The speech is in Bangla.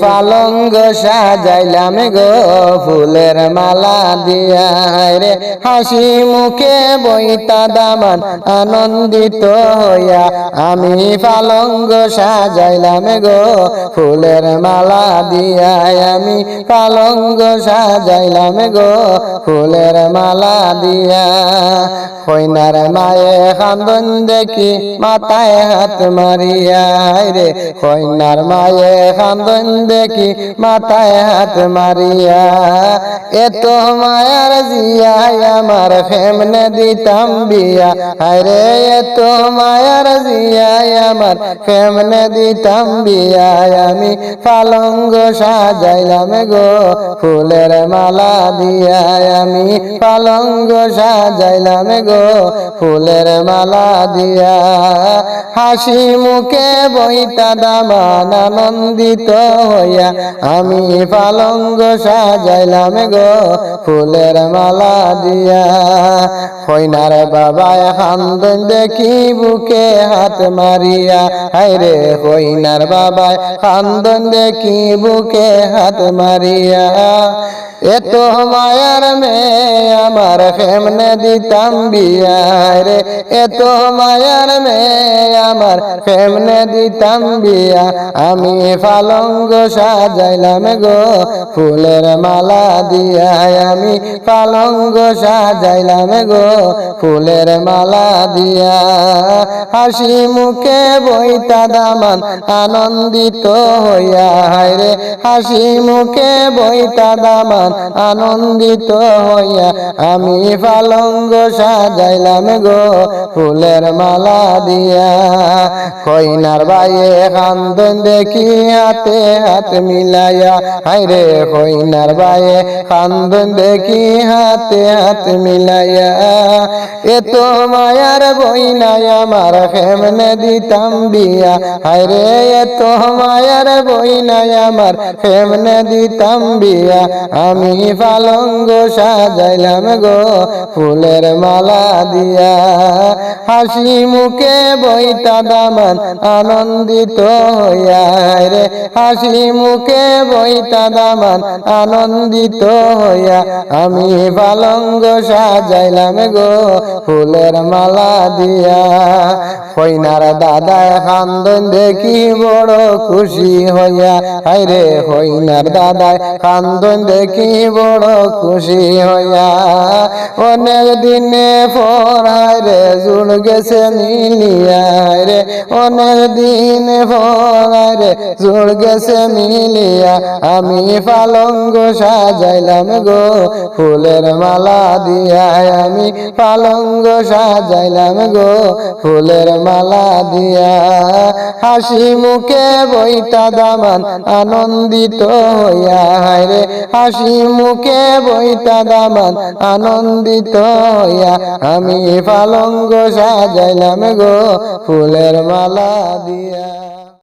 পালঙ্গ সাজাইলাম গো ফুলের মালা দিয়া রে হাসি মুখে বইতা দামান আনন্দিত হইয়া আমি পালঙ্গ সাজাইলাম গো ফুলের মালা দিয়া আমি পালঙ্গ সাজাইলাম গো ফুলের মালা দিয়া কইনার মায়ে কান্দন দেখি মাথায় হাত মারিয়া রে কইনার মায়ে কান্দন দেখি মাথায় হাত মারিয়া এত মায়ার জিয়াই আমার কেমনে দিতাম বিয়া আরে এত মায়ার জিয়াই আমার কেমনে দিতাম বিয়া আমি পালঙ্গ সাজাইলাম গো ফুলের মালা দিয়া আমি পালঙ্গ সাজাইলাম গো ফুলের মালা দিয়া হাসি মুখে বইতা দামান আনন্দিত হইয়া আমি পালঙ্গ সাজাইলাম গো ফুলের মালা দিয়া কইনার বাবায় কান্দন দেখি বুকে হাত মারিয়া হায়রে কইনার বাবায় কান্দন দেখি বুকে হাত মারিয়া এত মায়ার মেয়ে আমার কেমনে দিতাম বিয়া রে এত মায়ার মেয়ে আমার কেমনে দিতাম বিয়া আমি পালঙ্গ সাজাইলাম গো ফুলের মালা দিয়া আমি পালঙ্গ সাজাইলাম গো ফুলের মালা দিয়া হাসি মুখে বইতা দামান আনন্দিত হইয়া রে হাসি মুখে বইতা দামান আনন্দিত হইয়া আমি পালঙ্গ সাজাইলাম গো ফুলের মালা দিয়া কইনার বাইয়ে কান্দন দেখি হাতে হাত মিলাইয়া হায়রে কইনার বাইয়ে কান্দন দেখি হাতে হাত মিলাইয়া এত মায়ার বইনাই আমার কেমনে দিতাম বিয়া হায়রে এত মায়ার বইনাই আমার কেমনে দিতাম বিয়া আমি পালঙ্গ সাজাইলাম গো ফুলের মালা দিয়া হাসি মুখে বইতা দামান আনন্দিত হইয়া রে হাসি মুখে বইতা দামান আনন্দিত হইয়া আমি পালঙ্গ সাজাইলাম গো ফুলের মালা দিয়া কইনার দাদায় কান্দন দেখি বড় খুশি হইয়া হায়রে কইনার দাদায় কান্দন দেখি বড় খুশি হইয়া অনেক দিনে পর রে জুড় গেছে মিলিয়া রে অনেক দিন পর রে জুড় গেছে মিলিয়া আমি পালঙ্গ সাজাইলাম গো ফুলের মালা দিয়া আমি পালঙ্গ সাজাইলাম গো ফুলের মালা দিয়া হাসি মুখে বইতা দামান আনন্দিত হইয়া রে হাসি মুখে বইতা দামান আনন্দিত হইয়া আমি পালঙ্গ সাজাইলাম গো ফুলের মালা দিয়া।